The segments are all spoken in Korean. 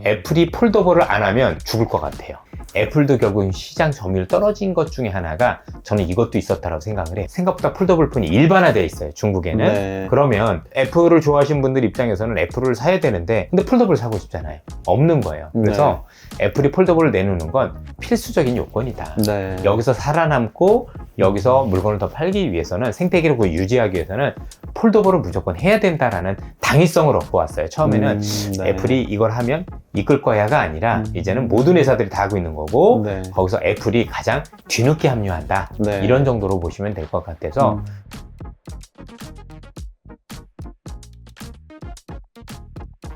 애플이 폴더블을 안 하면 죽을 것 같아요. 애플도 결국 시장 점유율 떨어진 것 중에 하나가 저는 이것도 있었다고 생각을 해요. 생각보다 폴더블 폰이 일반화되어 있어요, 중국에는. 네. 그러면 애플을 좋아하시는 분들 입장에서는 애플을 사야 되는데 근데 폴더블 사고 싶잖아요. 없는 거예요. 그래서 애플이 폴더블을 내놓는 건 필수적인 요건이다. 네. 여기서 살아남고 여기서 물건을 더 팔기 위해서는 생태계를 유지하기 위해서는 폴더블을 무조건 해야 된다라는 당위성을 얻고 왔어요. 처음에는 네. 애플이 이걸 하면 이끌 거야가 아니라 이제는 모든 회사들이 다 하고 있는 거고 네. 거기서 애플이 가장 뒤늦게 합류한다. 네. 이런 정도로 보시면 될 것 같아서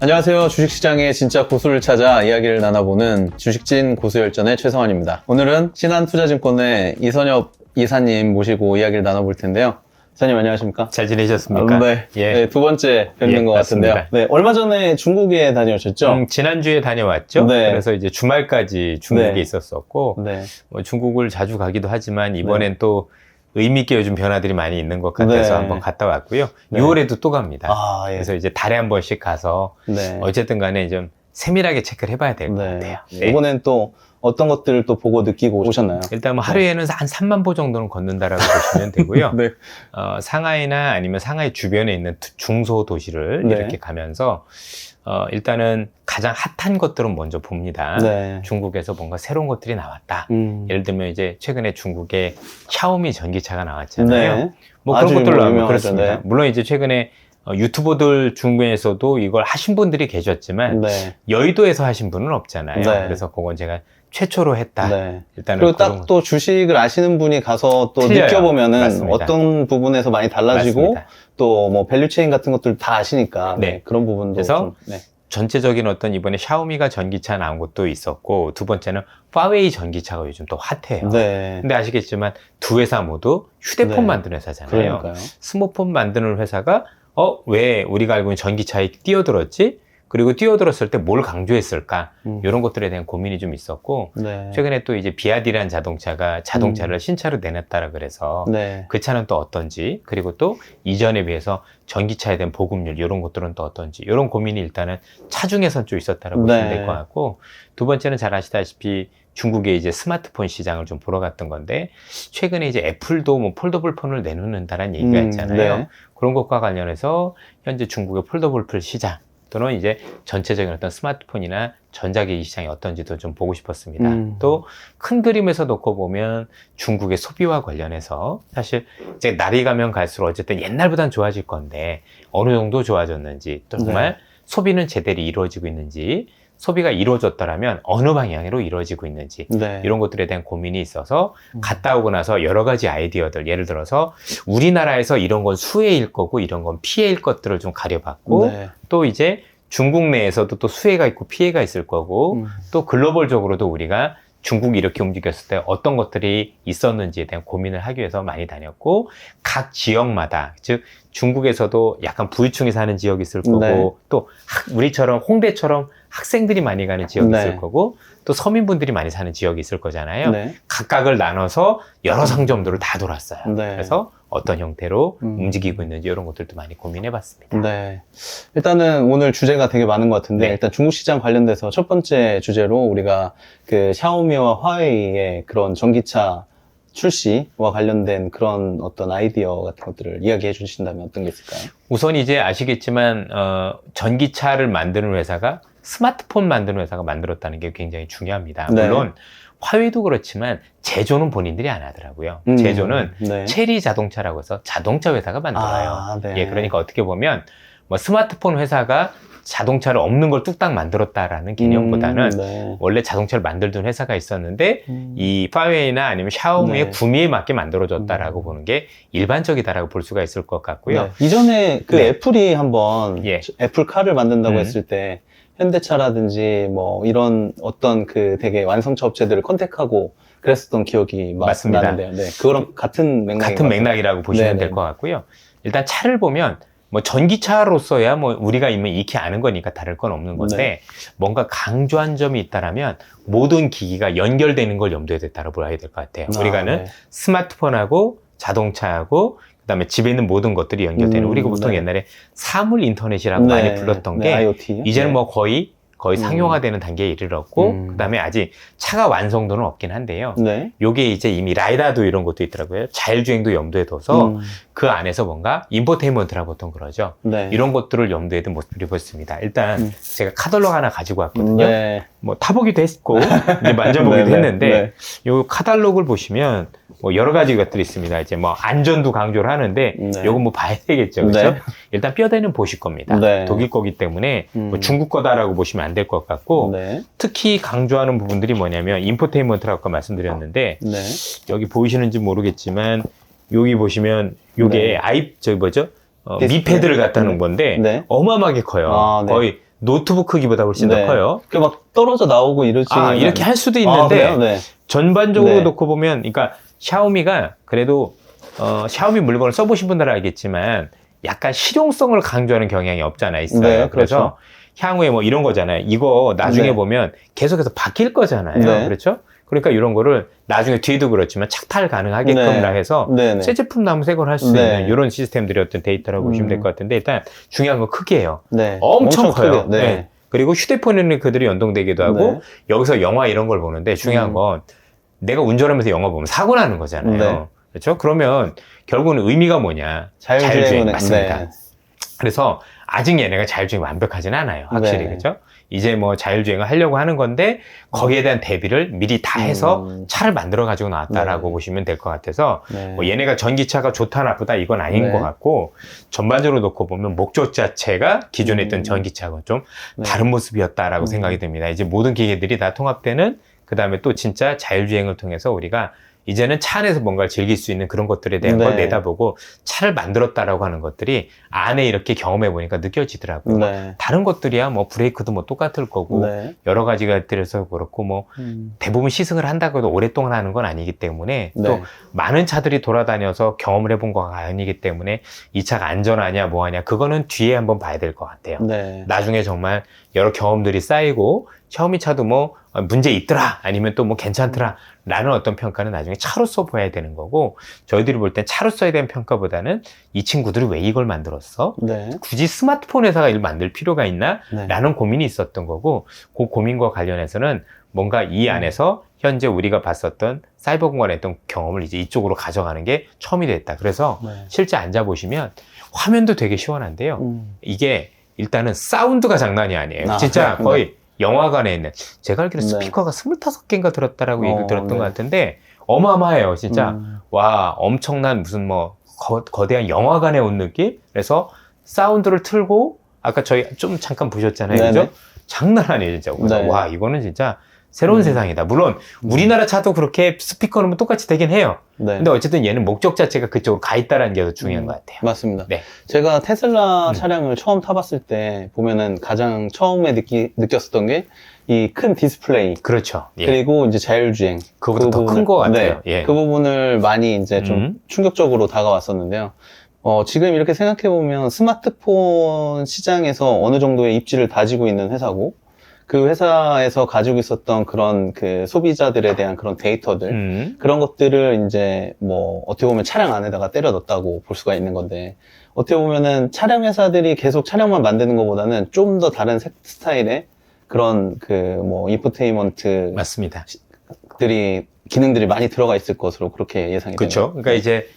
안녕하세요. 주식시장의 진짜 고수를 찾아 이야기를 나눠보는 주식진 고수열전의 최성환입니다. 오늘은 신한투자증권의 이선엽 이사님 모시고 이야기를 나눠볼 텐데요. 이사님 안녕하십니까? 잘 지내셨습니까? 네. 예. 네, 두 번째 뵙는 것 맞습니다. 같은데요. 네, 얼마 전에 중국에 다녀오셨죠? 지난주에 다녀왔죠. 네. 그래서 이제 주말까지 중국에 네. 있었었고 네. 뭐 중국을 자주 가기도 하지만 이번엔 또 의미 있게 요즘 변화들이 많이 있는 것 같아서 네. 한번 갔다 왔고요. 네. 6월에도 또 갑니다. 아, 예. 그래서 이제 달에 한 번씩 가서 네. 어쨌든 간에 좀 세밀하게 체크를 해봐야 될 것 네. 같아요. 네. 이번엔 또 어떤 것들을 또 보고 느끼고 오셨나요? 일단 뭐 하루에는 한 3만 보 정도는 걷는다라고 보시면 되고요. 네. 상하이나 아니면 상하이 주변에 있는 중소도시를 네. 이렇게 가면서 일단은 가장 핫한 것들은 먼저 봅니다. 네. 중국에서 뭔가 새로운 것들이 나왔다. 음. 예를 들면 이제 최근에 중국에 샤오미 전기차가 나왔잖아요. 네. 뭐 아주 그런 것들로 하면 유명하죠. 그렇습니다. 네. 물론 이제 최근에 유튜버들 중에서도 이걸 하신 분들이 계셨지만 네. 여의도에서 하신 분은 없잖아요. 네. 그래서 그건 제가 최초로 했다. 네. 일단은 그리고 그런 딱 또 주식을 아시는 분이 가서 또 틀려요. 느껴보면은 맞습니다. 어떤 부분에서 많이 달라지고 맞습니다. 또 뭐 밸류체인 같은 것들 다 아시니까 네. 그런 부분도 그래서 좀, 네. 전체적인 어떤 이번에 샤오미가 전기차 나온 것도 있었고 두 번째는 파웨이 전기차가 요즘 또 핫해요. 네. 근데 아시겠지만 두 회사 모두 휴대폰 네. 만드는 회사잖아요. 그러니까요. 스마트폰 만드는 회사가 왜 우리가 알고 있는 전기차에 뛰어들었지? 그리고 뛰어들었을 때 뭘 강조했을까? 이런 것들에 대한 고민이 좀 있었고 네. 최근에 또 이제 비아디라는 자동차가 자동차를 신차로 내놨다라 그래서 네. 그 차는 또 어떤지 그리고 또 이전에 비해서 전기차에 대한 보급률 이런 것들은 또 어떤지 이런 고민이 일단은 차중에선 좀 있었다라고 보시면 네. 될 것 같고 두 번째는 잘 아시다시피 중국의 이제 스마트폰 시장을 좀 보러 갔던 건데 최근에 이제 애플도 뭐 폴더블 폰을 내놓는다라는 얘기가 있잖아요. 네. 그런 것과 관련해서 현재 중국의 폴더블 폰 시장 또는 이제 전체적인 어떤 스마트폰이나 전자기기 시장이 어떤지도 좀 보고 싶었습니다. 또 큰 그림에서 놓고 보면 중국의 소비와 관련해서 사실 이제 날이 가면 갈수록 어쨌든 옛날보단 좋아질 건데 어느 정도 좋아졌는지 또 정말 소비는 제대로 이루어지고 있는지 소비가 이루어졌더라면 어느 방향으로 이루어지고 있는지 네. 이런 것들에 대한 고민이 있어서 갔다 오고 나서 여러 가지 아이디어들 예를 들어서 우리나라에서 이런 건 수혜일 거고 이런 건 피해일 것들을 좀 가려봤고 네. 또 이제 중국 내에서도 또 수혜가 있고 피해가 있을 거고 또 글로벌적으로도 우리가 중국이 이렇게 움직였을 때 어떤 것들이 있었는지에 대한 고민을 하기 위해서 많이 다녔고 각 지역마다 즉 중국에서도 약간 부유층이 사는 지역이 있을 거고 네. 또 우리처럼 홍대처럼 학생들이 많이 가는 지역이 네. 있을 거고 또 서민분들이 많이 사는 지역이 있을 거잖아요. 네. 각각을 나눠서 여러 상점들을 다 돌았어요. 네. 그래서 어떤 형태로 움직이고 있는지 이런 것들도 많이 고민해 봤습니다. 네. 일단은 오늘 주제가 되게 많은 것 같은데, 네. 일단 중국 시장 관련돼서 첫 번째 주제로 우리가 그 샤오미와 화웨이의 그런 전기차 출시와 관련된 그런 어떤 아이디어 같은 것들을 이야기해 주신다면 어떤 게 있을까요? 우선 이제 아시겠지만 전기차를 만드는 회사가 스마트폰 만드는 회사가 만들었다는 게 굉장히 중요합니다. 네. 물론 화웨이도 그렇지만 제조는 본인들이 안 하더라고요. 제조는 네. 체리 자동차라고 해서 자동차 회사가 만들어요. 아, 네. 예, 그러니까 어떻게 보면 뭐 스마트폰 회사가 자동차를 없는 걸 뚝딱 만들었다라는 개념보다는 네. 원래 자동차를 만들던 회사가 있었는데 이 파웨이나 아니면 샤오미의 네. 구미에 맞게 만들어졌다라고 보는 게 일반적이다라고 볼 수가 있을 것 같고요. 네. 이전에 그 네. 애플이 한번 예. 애플카를 만든다고 했을 때 현대차라든지 뭐 이런 어떤 그 되게 완성차 업체들을 컨택하고 그랬었던 기억이 맞습니다. 나는데요. 네. 그거랑 같은 맥락인 같은 것 같아요. 맥락이라고 보시면 네네. 될 것 같고요. 일단 차를 보면 뭐 전기차로서야 뭐 우리가 이미 익히 아는 거니까 다를 건 없는 건데 네. 뭔가 강조한 점이 있다라면 모든 기기가 연결되는 걸 염두에 뒀다고 봐야 될 것 같아요. 우리가는 네. 스마트폰하고 자동차하고 그다음에 집에 있는 모든 것들이 연결되는 우리가 보통 네. 옛날에 사물 인터넷이라고 네. 많이 불렀던 네, 게 IoT. 이제는 네. 뭐 거의 거의 상용화되는 단계에 이르렀고 그다음에 아직 차가 완성도는 없긴 한데요. 네. 요게 이제 이미 라이다도 이런 것도 있더라고요. 자율주행도 염두에 둬서 그 안에서 뭔가 인포테인먼트라고 보통 그러죠. 네. 이런 것들을 염두에 둔 모습들이 보였습니다. 일단 제가 카탈로그 하나 가지고 왔거든요. 네. 뭐 타보기도 했고 이제 만져보기도 네, 네, 했는데 네. 요 카탈로그를 보시면 뭐 여러 가지 것들이 있습니다. 이제 뭐 안전도 강조를 하는데 네. 요건 뭐 봐야 되겠죠. 그렇죠? 네. 일단 뼈대는 보실 겁니다. 네. 독일 거기 때문에 뭐 중국 거다라고 보시면 안 될 것 같고 네. 특히 강조하는 부분들이 뭐냐면 인포테인먼트라고 아까 말씀드렸는데 네. 여기 보이시는지 모르겠지만 여기 보시면 요게 네. 저기 뭐죠? 디스플레이. 미패드를 갖다 놓은 네. 건데 네. 어마어마하게 커요. 아, 네. 거의 노트북 크기보다 훨씬 네. 더 커요. 그 막 떨어져 나오고 이러지. 이렇게 할 수도 아, 있는데 그래요? 네. 전반적으로 네. 놓고 보면 그러니까 샤오미가 그래도 샤오미 물건을 써보신 분들은 알겠지만 약간 실용성을 강조하는 경향이 없잖아 있어요. 네, 그래서 그렇죠. 향후에 뭐 이런 거잖아요. 이거 나중에 네. 보면 계속해서 바뀔 거잖아요. 네. 그렇죠? 그러니까 이런 거를 나중에 뒤에도 그렇지만 착탈 가능하게끔라 해서 네네. 새 제품 나오면 새 걸 할 수 네. 있는 이런 시스템들이 어떤 데이터라고 보시면 될 것 같은데 일단 중요한 건 크기예요. 네. 엄청 커요. 크게, 네. 네. 그리고 휴대폰에는 그들이 연동되기도 하고 네. 여기서 영화 이런 걸 보는데 중요한 건 내가 운전하면서 영화 보면 사고 나는 거잖아요. 네. 그렇죠? 그러면 결국은 의미가 뭐냐? 자율주행 맞습니다. 네. 그래서 아직 얘네가 자율주행이 완벽하지는 않아요. 확실히. 네. 그렇죠? 이제 뭐 자율주행을 하려고 하는 건데 거기에 대한 대비를 미리 다 해서 차를 만들어 가지고 나왔다라고 네. 보시면 될 것 같아서 네. 뭐 얘네가 전기차가 좋다 나쁘다 이건 아닌 네. 것 같고 전반적으로 놓고 보면 목적 자체가 기존에 있던 전기차하고 좀 네. 다른 모습이었다라고 생각이 듭니다. 이제 모든 기계들이 다 통합되는 그 다음에 또 진짜 자율주행을 통해서 우리가 이제는 차 안에서 뭔가를 즐길 수 있는 그런 것들에 대한 걸 네. 내다보고 차를 만들었다라고 하는 것들이 안에 이렇게 경험해 보니까 느껴지더라고요. 네. 다른 것들이야 뭐 브레이크도 뭐 똑같을 거고 네. 여러 가지 것들에서 그렇고 뭐 대부분 시승을 한다고 해도 오랫동안 하는 건 아니기 때문에 네. 또 많은 차들이 돌아다녀서 경험을 해본 거가 아니기 때문에 이 차가 안전하냐 뭐하냐 그거는 뒤에 한번 봐야 될 것 같아요. 네. 나중에 정말 여러 경험들이 쌓이고 샤오미 차도 뭐 문제 있더라 아니면 또 뭐 괜찮더라 라는 어떤 평가는 나중에 차로서 봐야 되는 거고 저희들이 볼 땐 차로서에 대한 평가보다는 이 친구들이 왜 이걸 만들었어? 네. 굳이 스마트폰 회사가 이걸 만들 필요가 있나? 네. 라는 고민이 있었던 거고 그 고민과 관련해서는 뭔가 이 안에서 현재 우리가 봤었던 사이버 공간에 했던 경험을 이제 이쪽으로 가져가는 게 처음이 됐다. 그래서 네. 실제 앉아보시면 화면도 되게 시원한데요. 이게 일단은 사운드가 장난이 아니에요. 아, 진짜 네. 거의 영화관에 있는 제가 알기로 네. 스피커가 25개인가 들었다라고 얘기를 들었던 네. 것 같은데 어마어마해요. 진짜 와 엄청난 무슨 뭐 거대한 영화관에 온 느낌? 그래서 사운드를 틀고 아까 저희 좀 잠깐 보셨잖아요. 네네. 그죠? 장난 아니에요 진짜. 그래서 네. 와 이거는 진짜 새로운 세상이다. 물론 우리나라 차도 그렇게 스피커는 뭐 똑같이 되긴 해요. 네. 근데 어쨌든 얘는 목적 자체가 그쪽으로 가 있다는 게 더 중요한 것 같아요. 맞습니다. 네. 제가 테슬라 차량을 처음 타봤을 때 보면은 가장 처음에 느꼈었던 게 이 큰 디스플레이 그렇죠. 예. 그리고 이제 자율주행 그거보다 더 큰 것 같아요. 네, 예. 그 부분을 많이 이제 좀 충격적으로 다가왔었는데요. 지금 이렇게 생각해 보면 스마트폰 시장에서 어느 정도의 입지를 다지고 있는 회사고 그 회사에서 가지고 있었던 그런 그 소비자들에 대한 그런 데이터들 그런 것들을 이제 뭐 어떻게 보면 차량 안에다가 때려 넣었다고 볼 수가 있는 건데 어떻게 보면은 차량 회사들이 계속 차량만 만드는 것보다는 좀 더 다른 스타일의 그런 그 뭐 인포테인먼트 맞습니다. 기능들이 많이 들어가 있을 것으로 그렇게 예상이 그렇죠. 됩니다. 그러니까 이제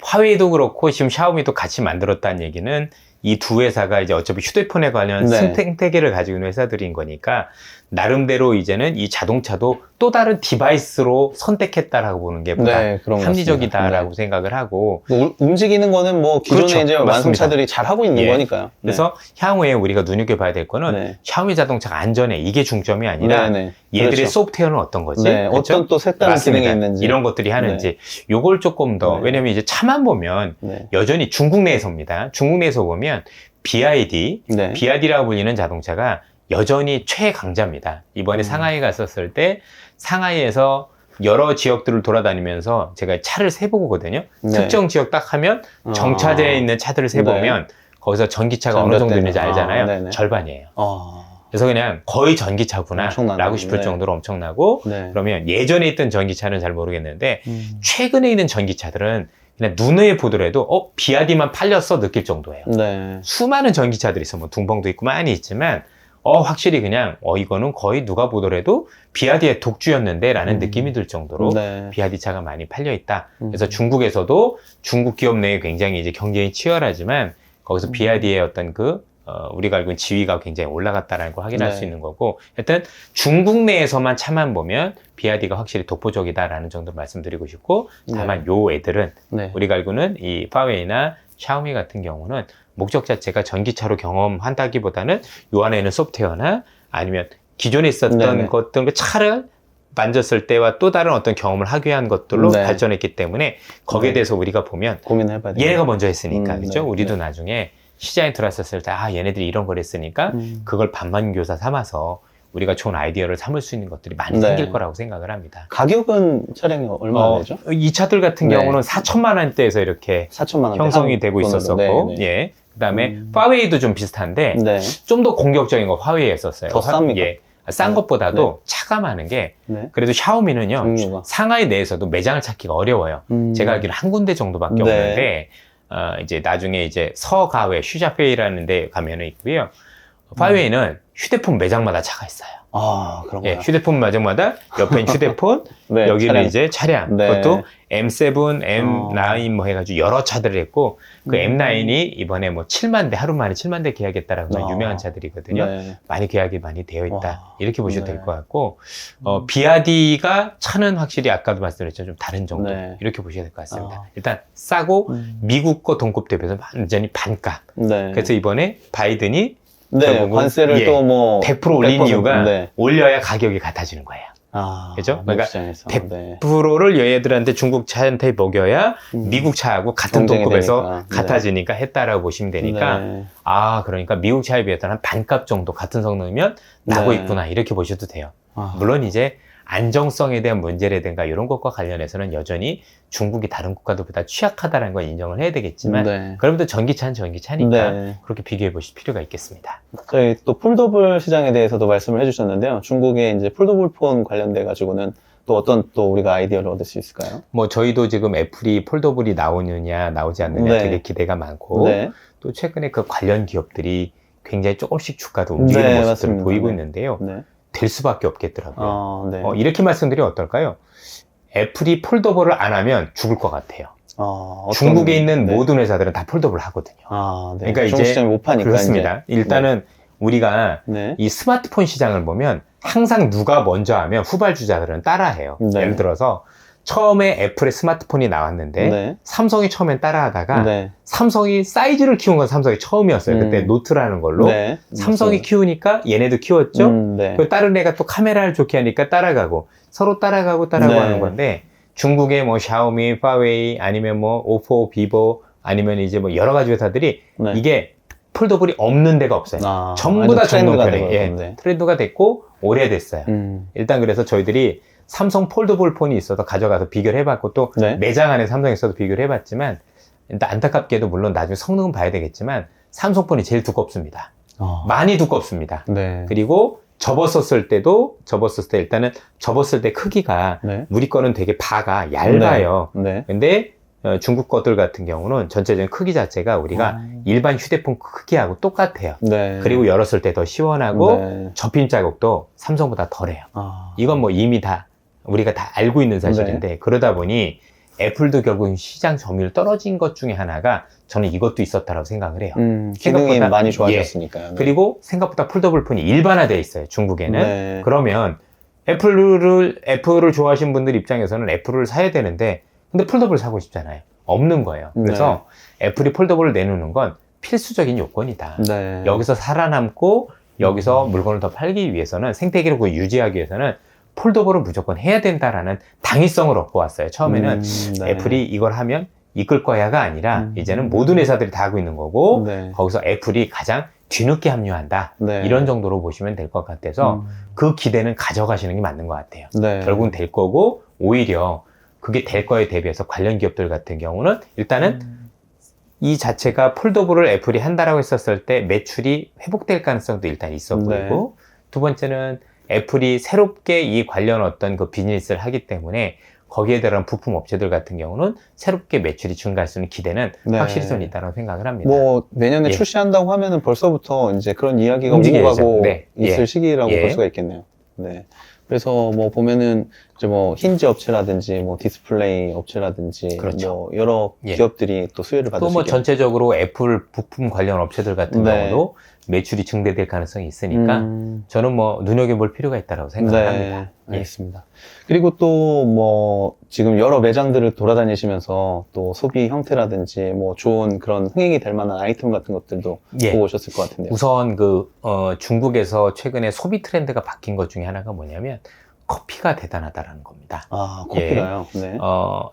화웨이도 그렇고 지금 샤오미도 같이 만들었다는 얘기는 이 두 회사가 이제 어차피 휴대폰에 관련 네. 생태계를 가지고 있는 회사들인 거니까 나름대로 이제는 이 자동차도 또 다른 디바이스로 선택했다라고 보는 게 보다 네, 그런 것 합리적이다라고 같습니다. 생각을 하고 움직이는 거는 뭐 기존에 그렇죠. 이제 맞습니다. 완성차들이 잘 하고 있는 예. 거니까요. 그래서 향후에 우리가 눈여겨봐야 될 거는 네. 샤오미 자동차가 안전해 이게 중점이 아니라 네, 네. 얘들의 그렇죠. 소프트웨어는 어떤 거지? 네, 그렇죠? 어떤 또 색다른 맞습니다. 기능이 있는지 이런 것들이 하는지 요걸 조금 더 네. 왜냐면 이제 차만 보면 네. 여전히 중국 내에서입니다. 중국 내에서 보면 BYD, 네. BYD라고 불리는 자동차가 여전히 최강자입니다. 이번에 상하이 갔었을 때 상하이에서 여러 지역들을 돌아다니면서 제가 차를 세보거든요. 네. 특정 지역 딱 하면 정차제에 있는 차들을 세보면 거기서 전기차가 어느 정도 있는지 알잖아요. 네네. 절반이에요. 그래서 그냥 거의 전기차구나 엄청나네. 라고 싶을 네. 정도로 엄청나고 네. 그러면 예전에 있던 전기차는 잘 모르겠는데 최근에 있는 전기차들은 그냥 눈에 보더라도 BYD만 팔렸어 느낄 정도예요. 네. 수많은 전기차들이 있어 뭐 둥벙도 있고 많이 있지만 확실히 그냥 이거는 거의 누가 보더라도 비아디의 독주였는데 라는 느낌이 들 정도로 네. 비아디 차가 많이 팔려 있다. 그래서 중국에서도 중국 기업 내에 굉장히 이제 경쟁이 치열하지만 거기서 비아디의 어떤 우리가 알고 있는 지위가 굉장히 올라갔다는 걸 확인할 네. 수 있는 거고, 일단 중국 내에서만 차만 보면 비아디가 확실히 독보적이다라는 정도로 말씀드리고 싶고, 다만 요 애들은 네. 우리가 알고는 이 파웨이나 샤오미 같은 경우는 목적 자체가 전기차로 경험한다기보다는 요 안에는 소프트웨어나 아니면 기존에 있었던 네네. 것들, 차를 만졌을 때와 또 다른 어떤 경험을 하기 위한 것들로 네. 발전했기 때문에 거기에 네. 대해서 우리가 보면 고민해봐야 돼요. 얘네가 먼저 했으니까, 그죠? 네. 우리도 네. 나중에 시장에 들어왔었을 때, 얘네들이 이런 걸 했으니까 그걸 반만교사 삼아서 우리가 좋은 아이디어를 삼을 수 있는 것들이 많이 네. 생길 거라고 생각을 합니다. 가격은 차량이 얼마나 되죠? 이 차들 같은 네. 경우는 4천만 원대에서 이렇게 4천만 원 형성이 되고 있었었고, 예. 그 다음에 파웨이도 좀 비슷한데, 네. 좀 더 공격적인 거 화웨이였었어요. 더 쌉니까? 예. 싼 것보다도 차가 많은 게, 네. 그래도 샤오미는요, 종류가. 상하이 내에서도 매장을 찾기가 어려워요. 제가 알기로는 한 군데 정도밖에 네. 없는데, 이제 나중에 이제 서가웨, 슈자페이라는 데 가면은 있고요. 파웨이는 휴대폰 매장마다 차가 있어요. 그런가요? 예, 휴대폰 매장마다 옆엔 휴대폰, 네, 여기는 차량. 이제 차량. 네. 그것도 M7, M9 뭐 해가지고 여러 차들을 했고, 그 M9이 이번에 뭐 7만 대, 하루 만에 7만 대 계약했다라고 유명한 차들이거든요. 네. 많이 계약이 많이 되어 있다. 와. 이렇게 보셔도 네. 될 것 같고, 비아디가 차는 확실히 아까도 말씀드렸죠. 좀 다른 정도. 네. 이렇게 보셔야 될 것 같습니다. 일단 싸고, 음. 미국 거 동급 대비해서 완전히 반값. 네. 그래서 이번에 바이든이 네, 결국은, 관세를 예, 또 뭐 100% 올린 100%, 이유가 네. 올려야 가격이 같아지는 거예요. 그죠? 그러니까 그러니까 100%. 네. 100%를 얘들한테 중국 차한테 먹여야 미국 차하고 같은 경쟁이 동급에서 되니까. 같아지니까 했다라고 보시면 되니까, 네. 그러니까 미국 차에 비해서는 한 반값 정도 같은 성능이면 나고 네. 있구나, 이렇게 보셔도 돼요. 아. 물론 이제 안정성에 대한 문제라든가 이런 것과 관련해서는 여전히 중국이 다른 국가들보다 취약하다는 걸 인정을 해야 되겠지만, 네. 그럼에도 전기차는 전기차니까 네. 그렇게 비교해 보실 필요가 있겠습니다. 저희 또 폴더블 시장에 대해서도 말씀을 해주셨는데요. 중국의 이제 폴더블 폰 관련돼 가지고는 또 어떤 또 우리가 아이디어를 얻을 수 있을까요? 뭐 저희도 지금 애플이 폴더블이 나오느냐 나오지 않느냐 네. 되게 기대가 많고, 네. 또 최근에 그 관련 기업들이 굉장히 조금씩 주가도 움직이는 네, 모습들을 맞습니다. 보이고 네. 있는데요. 네. 될 수밖에 없겠더라고요. 네. 이렇게 말씀드리면 어떨까요? 애플이 폴더블을 안 하면 죽을 것 같아요. 중국에 있는 네. 모든 회사들은 다 폴더블을 하거든요. 네. 그러니까 중국 이제 시장이 못 파니까 그렇습니다. 일단은 우리가 네. 이 스마트폰 시장을 보면 항상 누가 먼저 하면 후발주자들은 따라해요. 네. 예를 들어서 처음에 애플의 스마트폰이 나왔는데 네. 삼성이 처음엔 따라하다가 네. 삼성이 사이즈를 키운 건 삼성이 처음이었어요. 그때 노트라는 걸로. 네. 삼성이 키우니까 얘네도 키웠죠. 네. 그 다른 애가 또 카메라를 좋게 하니까 따라가고, 서로 따라가고 네. 하는 건데, 중국의 뭐 샤오미, 파웨이, 아니면 뭐 오포, 비보, 아니면 이제 뭐 여러 가지 회사들이 네. 이게 폴더블이 없는 데가 없어요. 전부 완전 다 트렌드가 정동편에 되고, 네. 트렌드가 됐고 오래됐어요. 일단 그래서 저희들이 삼성 폴더블 폰이 있어서 가져가서 비교를 해봤고, 또 네. 매장 안에 삼성이 있어도 비교를 해봤지만, 일단 안타깝게도 물론 나중에 성능은 봐야 되겠지만 삼성폰이 제일 두껍습니다. 많이 두껍습니다. 네. 그리고 접었을 때 일단은 접었을 때 크기가 네. 우리 거는 되게 바가 얇아요. 네. 근데 중국 것들 같은 경우는 전체적인 크기 자체가 우리가 일반 휴대폰 크기하고 똑같아요. 네. 그리고 열었을 때 더 시원하고 네. 접힘 자국도 삼성보다 덜해요. 이건 뭐 이미 다 우리가 다 알고 있는 사실인데, 그러다 보니 애플도 결국 시장 점유율 떨어진 것 중에 하나가 저는 이것도 있었다고 생각을 해요. 기능이 생각보다- 많이 좋아졌으니까요. 네. 그리고 생각보다 폴더블 폰이 일반화되어 있어요, 중국에는. 네. 그러면 애플을 좋아하시는 분들 입장에서는 애플을 사야 되는데, 근데 폴더블 사고 싶잖아요. 없는 거예요. 그래서 애플이 폴더블을 내놓는 건 필수적인 요건이다. 네. 여기서 살아남고 여기서 물건을 더 팔기 위해서는, 생태계를 유지하기 위해서는 폴더블은 무조건 해야 된다라는 당위성을 얻고 왔어요. 처음에는 네. 애플이 이걸 하면 이끌 거야가 아니라 이제는 모든 회사들이 다 하고 있는 거고, 네. 거기서 애플이 가장 뒤늦게 합류한다. 네. 이런 정도로 보시면 될 것 같아서 그 기대는 가져가시는 게 맞는 것 같아요. 네. 결국은 될 거고, 오히려 그게 될 거에 대비해서 관련 기업들 같은 경우는 일단은 이 자체가 폴더블을 애플이 한다라고 했었을 때 매출이 회복될 가능성도 일단 있어 보이고, 두 번째는 애플이 새롭게 이 관련 어떤 그 비즈니스를 하기 때문에 거기에 대한 부품 업체들 같은 경우는 새롭게 매출이 증가할 수 있는 기대는 네. 확실히 있다고 생각을 합니다. 뭐 내년에 예. 출시한다고 하면은 벌써부터 이제 그런 이야기가 오고 움직여야죠. 가고 네. 있을 예. 시기라고 예. 볼 수가 있겠네요. 네. 그래서 뭐 보면은 이제 뭐 힌지 업체라든지 뭐 디스플레이 업체라든지 그렇죠. 뭐 여러 예. 기업들이 또 수혜를 받을 또 수 뭐 있게. 전체적으로 애플 부품 관련 업체들 같은 네. 경우도 매출이 증대될 가능성이 있으니까 저는 뭐 눈여겨볼 필요가 있다고 생각을 합니다. 예. 알겠습니다. 그리고 또 뭐 지금 여러 매장들을 돌아다니시면서 또 소비 형태라든지 뭐 좋은 그런 흥행이 될 만한 아이템 같은 것들도 예. 보고 오셨을 것 같은데요. 우선 중국에서 최근에 소비 트렌드가 바뀐 것 중에 하나가 뭐냐면 커피가 대단하다라는 겁니다. 아, 커피가요? 네.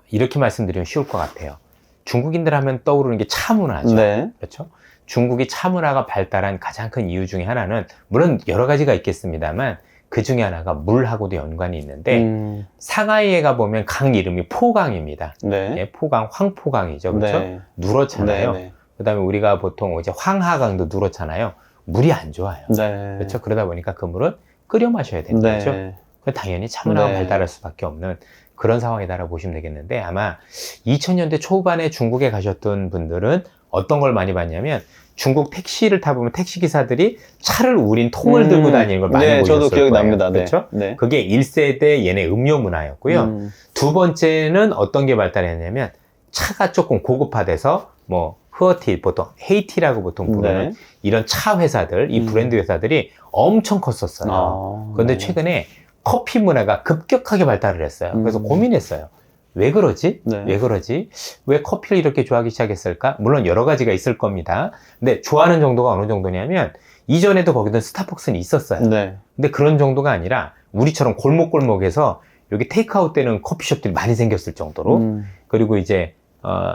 이렇게 말씀드리면 쉬울 것 같아요. 중국인들 하면 떠오르는 게 차 문화죠. 네. 그렇죠? 중국이 차 문화가 발달한 가장 큰 이유 중에 하나는 물론 여러 가지가 있겠습니다만 그 중에 하나가 물하고도 연관이 있는데 상하이에 가보면 강 이름이 포강입니다. 네. 예, 포강, 황포강이죠. 그렇죠? 네. 누렇잖아요. 네. 그 다음에 우리가 보통 이제 황하강도 누렇잖아요. 물이 안 좋아요. 네. 그렇죠? 그러다 보니까 그 물은 끓여 마셔야 되는 거죠. 네. 당연히 차 문화가 네. 발달할 수밖에 없는 그런 상황이다라고 보시면 되겠는데 아마 2000년대 초반에 중국에 가셨던 분들은 어떤 걸 많이 봤냐면 중국 택시를 타보면 택시기사들이 차를 우린 통을 들고 다니는 걸 많이 보셨을 저도 기억이 거예요. 납니다. 그렇죠? 네. 그게 1세대 얘네 음료 문화였고요. 두 번째는 어떤 게 발달했냐면 차가 조금 고급화돼서 뭐 흐어티, 보통 헤이티라고 보통 부르는 네. 이런 차 회사들, 이 브랜드 회사들이 엄청 컸었어요. 그런데 네. 최근에 커피 문화가 급격하게 발달을 했어요. 그래서 고민했어요. 왜 그러지? 네. 왜 그러지? 왜 커피를 이렇게 좋아하기 시작했을까? 물론 여러 가지가 있을 겁니다. 근데 좋아하는 정도가 어느 정도냐면 이전에도 거기는 스타벅스는 있었어요. 네. 근데 그런 정도가 아니라 우리처럼 골목골목에서 여기 테이크아웃 되는 커피숍들이 많이 생겼을 정도로 그리고 이제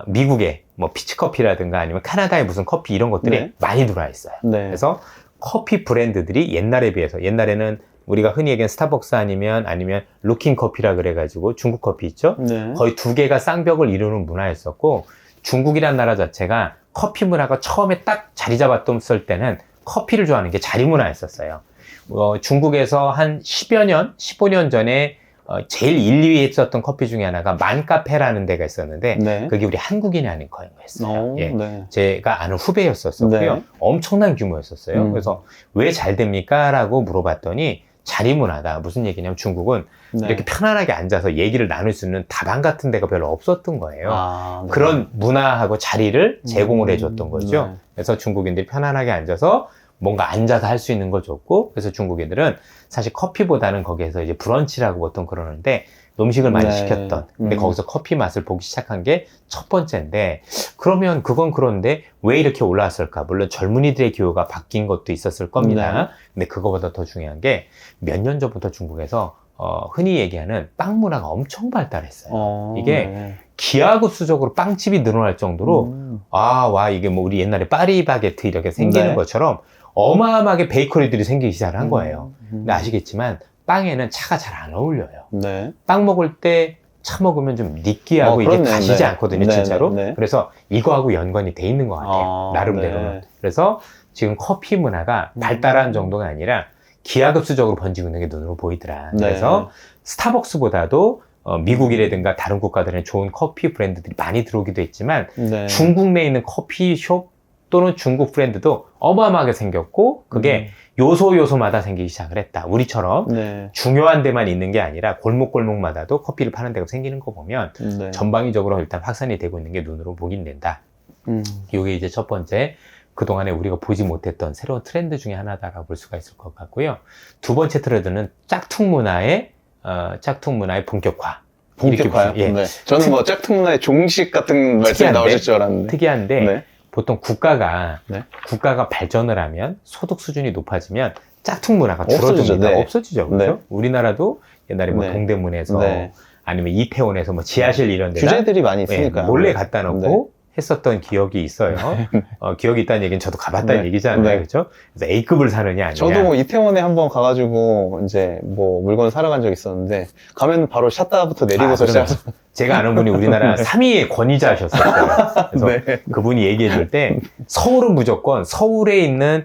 미국에 뭐 피치커피라든가 아니면 카나다의 무슨 커피 이런 것들이 네. 많이 들어와 있어요. 네. 그래서 커피 브랜드들이 옛날에 비해서 옛날에는 우리가 흔히 얘기하는 스타벅스 아니면 루킨 커피라 그래가지고 중국 커피 있죠? 네. 거의 두 개가 쌍벽을 이루는 문화였었고 중국이란 나라 자체가 커피 문화가 처음에 딱 자리 잡았을 때는 커피를 좋아하는 게 자리 문화였었어요. 중국에서 한 10여 년, 15년 전에 제일 1, 2위 했었던 커피 중에 하나가 만카페라는 데가 있었는데 네. 그게 우리 한국인이 하는 거였어요. 예. 네. 제가 아는 후배였었고요. 네. 엄청난 규모였었어요. 그래서 왜 잘 됩니까? 라고 물어봤더니 자리 문화다. 무슨 얘기냐면 중국은 네. 이렇게 편안하게 앉아서 얘기를 나눌 수 있는 다방 같은 데가 별로 없었던 거예요. 네. 그런 문화하고 자리를 제공을 해줬던 거죠. 네. 그래서 중국인들이 편안하게 앉아서 뭔가 앉아서 할 수 있는 걸 줬고, 그래서 중국인들은 사실 커피보다는 거기에서 이제 브런치라고 보통 그러는데 음식을 많이 네. 시켰던. 근데 거기서 커피 맛을 보기 시작한 게 첫 번째인데, 그러면 그건 그런데 왜 이렇게 올라왔을까? 물론 젊은이들의 기호가 바뀐 것도 있었을 겁니다. 네. 근데 그거보다 더 중요한 게 몇 년 전부터 중국에서 흔히 얘기하는 빵 문화가 엄청 발달했어요. 이게 네. 기하급수적으로 빵집이 늘어날 정도로 이게 뭐 우리 옛날에 파리바게트 이렇게 생기는 네. 것처럼 어마어마하게 베이커리들이 생기기 시작을 한 거예요. 근데 아시겠지만 빵에는 차가 잘 안 어울려요. 네. 빵 먹을 때 차 먹으면 좀 느끼하고 이게 그렇네요. 가시지 네. 않거든요, 네, 진짜로. 네, 네. 그래서 이거하고 연관이 돼 있는 것 같아요, 나름대로는. 네. 그래서 지금 커피 문화가 발달한 정도가 아니라 기하급수적으로 번지고 있는 게 눈으로 보이더라. 네. 그래서 스타벅스보다도 미국이라든가 다른 국가들은 좋은 커피 브랜드들이 많이 들어오기도 했지만 네. 중국 내에 있는 커피숍 또는 중국 브랜드도 어마어마하게 생겼고 그게 요소마다 생기기 시작을 했다. 우리처럼 네. 중요한 데만 있는 게 아니라 골목골목마다도 커피를 파는 데가 생기는 거 보면 네. 전방위적으로 일단 확산이 되고 있는 게 눈으로 보긴 된다. 이게 이제 첫 번째, 그동안에 우리가 보지 못했던 새로운 트렌드 중에 하나다라고 볼 수가 있을 것 같고요. 두 번째 트렌드는 짝퉁 문화의 본격화. 본격화요? 예. 네. 저는 뭐 짝퉁 문화의 종식 같은 말씀이 특이한데? 나오실 줄 알았는데. 특이한데 네. 보통 국가가 네. 발전을 하면 소득 수준이 높아지면 짝퉁 문화가 없어지죠. 줄어듭니다. 네. 없어지죠. 그렇죠? 네. 우리나라도 옛날에 뭐 네. 동대문에서 네. 아니면 이태원에서 뭐 지하실 이런 데다 규제들이 많이 예, 있으니까. 몰래 갖다 놓고 했었던 기억이 있어요. 기억이 있다는 얘기는 저도 가봤다는 네. 얘기잖아요. 네. 그렇죠? 그래서 A급을 사느냐 아니냐. 저도 뭐 이태원에 한번 가가지고 이제 뭐 물건 사러 간 적 있었는데 가면 바로 샷다부터 내리고서 그러면 시작. 제가 아는 분이 우리나라 3위의 권위자셨었어요. 그래서 네. 그분이 얘기해 줄 때 서울은 무조건 서울에 있는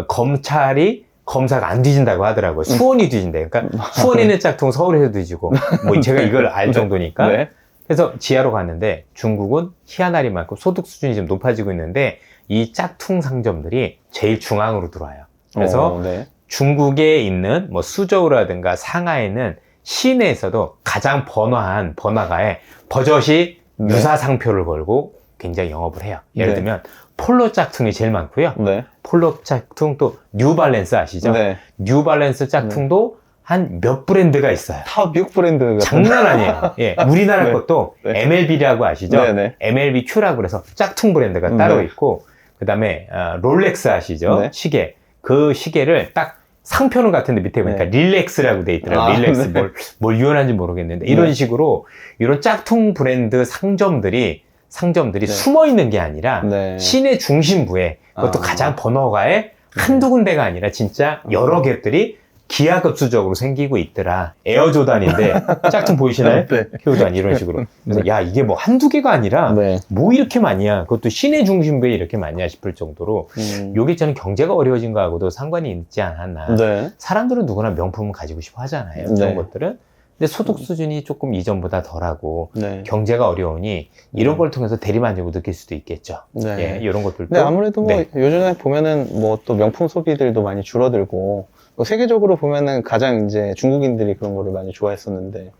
검찰이 검사가 안 뒤진다고 하더라고요. 수원이 뒤진대. 그러니까 수원에 있는 짝퉁 서울에서 뒤지고 뭐 제가 이걸 알 정도니까. 네. 그래서 지하로 갔는데 중국은 희한하리만큼 소득 수준이 좀 높아지고 있는데 이 짝퉁 상점들이 제일 중앙으로 들어와요. 그래서 네. 중국에 있는 뭐 수저우라든가 상하이는 시내에서도 가장 번화한 번화가에 버젓이 네. 유사 상표를 걸고 굉장히 영업을 해요. 예를 네. 들면 폴로 짝퉁이 제일 많고요. 네. 폴로 짝퉁 또 뉴발란스 아시죠? 네. 뉴발란스 짝퉁도 한 몇 브랜드가 있어요. 다 미국 브랜드 같은. 장난 아니에요. 예, 우리나라 네. 것도 네. MLB라고 아시죠? 네, 네. MLBQ라고 그래서 짝퉁 브랜드가 따로 네. 있고, 그 다음에 롤렉스 아시죠? 네. 시계. 그 시계를 딱 상표는 같은데 밑에 보니까 네. 릴렉스라고 돼 있더라고요. 아, 릴렉스 네. 뭘 유언한지 모르겠는데 이런 네. 식으로 이런 짝퉁 브랜드 상점들이 네. 숨어 있는 게 아니라 네. 시내 중심부에 그것도 아. 가장 번화가에 한두 군데가 아니라 진짜 여러 겹들이 기하급수적으로 생기고 있더라. 에어조단인데 짝퉁 보이시나요? 네. 에어조단 이런 식으로. 그래서 야 이게 뭐 한두 개가 아니라 네. 뭐 이렇게 많냐. 그것도 시내 중심부에 이렇게 많냐 싶을 정도로 요게 저는 경제가 어려워진 거하고도 상관이 있지 않았나. 네. 사람들은 누구나 명품을 가지고 싶어 하잖아요. 네. 그런 것들은. 근데 소득 수준이 조금 이전보다 덜하고 네. 경제가 어려우니 이런 걸 통해서 대리만족을 느낄 수도 있겠죠. 네. 예, 이런 것들도. 근데 아무래도 뭐 네. 요즘에 보면은 뭐 또 명품 소비들도 많이 줄어들고 또 세계적으로 보면은 가장 이제 중국인들이 그런 거를 많이 좋아했었는데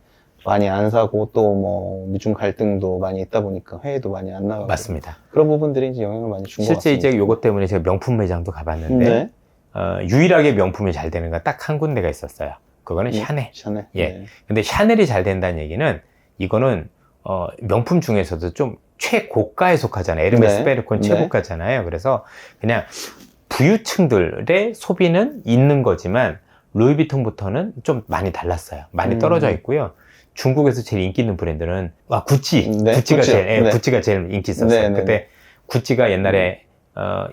많이 안 사고 또 뭐 미중 갈등도 많이 있다 보니까 해외도 많이 안 나가고 맞습니다. 그런 부분들이 이제 영향을 많이 준 것 같습니다. 실제 이제 요것 때문에 제가 명품 매장도 가봤는데 네. 유일하게 명품이 잘 되는 건 딱 한 군데가 있었어요. 그거는 샤넬. 샤넬. 예. 네. 근데 샤넬이 잘 된다는 얘기는 이거는 명품 중에서도 좀 최고가에 속하잖아요. 에르메스, 네. 베르콘 네. 최고가잖아요. 그래서 그냥 부유층들의 소비는 있는 거지만 루이비통부터는 좀 많이 달랐어요. 많이 떨어져 있고요. 중국에서 제일 인기 있는 브랜드는 구찌. 네, 구찌가 구찌요. 제일 네. 구찌가 제일 인기 있었어요. 네, 네, 그때 구찌가 옛날에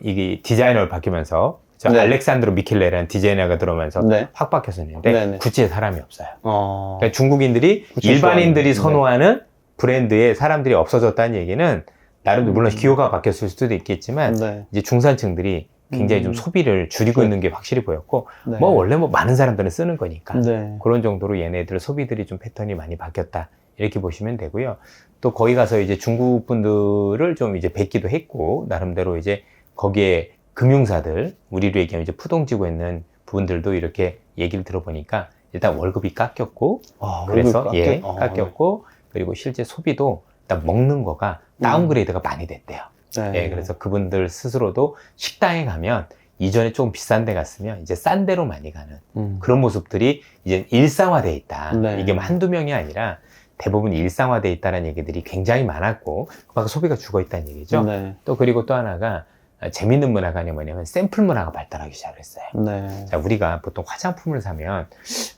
이게 디자이너를 바뀌면서 저 네. 알렉산드로 미켈레라는 디자이너가 들어오면서 네. 확 바뀌었었는데 네, 네. 구찌에 사람이 없어요. 그러니까 네. 중국인들이 구찌 일반인들이 좋아하는, 선호하는 브랜드에 사람들이 없어졌다는 얘기는 나름 물론 기호가 바뀌었을 수도 있겠지만 네. 이제 중산층들이 굉장히 좀 소비를 줄이고 네. 있는 게 확실히 보였고 네. 뭐 원래 뭐 많은 사람들은 쓰는 거니까 네. 그런 정도로 얘네들 소비들이 좀 패턴이 많이 바뀌었다 이렇게 보시면 되고요. 또 거기 가서 이제 중국 분들을 좀 이제 뵙기도 했고 나름대로 이제 거기에 금융사들 우리로 얘기하면 이제 푸동지고 있는 부분들도 이렇게 얘기를 들어보니까 일단 월급이 깎였고 그래서 예 깎였고 그리고 실제 소비도 일단 먹는 거가 다운그레이드가 많이 됐대요. 네. 예, 그래서 그분들 스스로도 식당에 가면 이전에 조금 비싼 데 갔으면 이제 싼 데로 많이 가는 그런 모습들이 이제 일상화되어 있다. 네. 이게 뭐 한두 명이 아니라 대부분 일상화되어 있다는 얘기들이 굉장히 많았고 그만큼 소비가 죽어 있다는 얘기죠. 네. 또 그리고 또 하나가 재밌는 문화가 뭐냐면 샘플 문화가 발달하기 시작했어요. 네. 자, 우리가 보통 화장품을 사면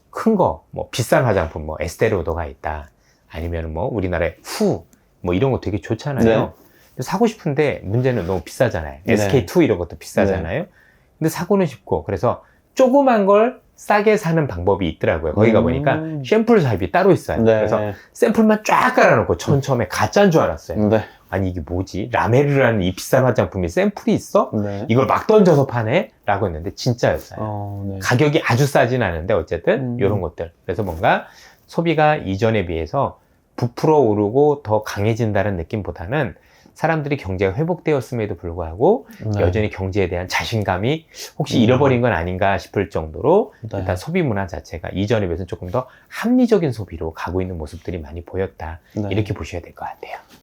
큰 거, 뭐 비싼 화장품, 뭐 에스테로더가 있다. 아니면 뭐 우리나라의 뭐 이런 거 되게 좋잖아요. 네. 근데 사고 싶은데 문제는 너무 비싸잖아요. 네. SK2 이런 것도 비싸잖아요. 근데 사고는 쉽고 그래서 조그만 걸 싸게 사는 방법이 있더라고요. 거기 가보니까 샘플 샵이 따로 있어요. 네. 그래서 샘플만 쫙 깔아놓고 처음에 가짜인 줄 알았어요. 네. 아니 이게 뭐지? 라메르라는 이 비싼 화장품이 샘플이 있어? 네. 이걸 막 던져서 파네? 라고 했는데 진짜였어요. 네. 가격이 아주 싸진 않은데 어쨌든 이런 것들. 그래서 뭔가 소비가 이전에 비해서 부풀어 오르고 더 강해진다는 느낌보다는 사람들이 경제가 회복되었음에도 불구하고 네. 여전히 경제에 대한 자신감이 혹시 잃어버린 건 아닌가 싶을 정도로 네. 일단 소비 문화 자체가 이전에 비해서 조금 더 합리적인 소비로 가고 있는 모습들이 많이 보였다. 네. 이렇게 보셔야 될 것 같아요.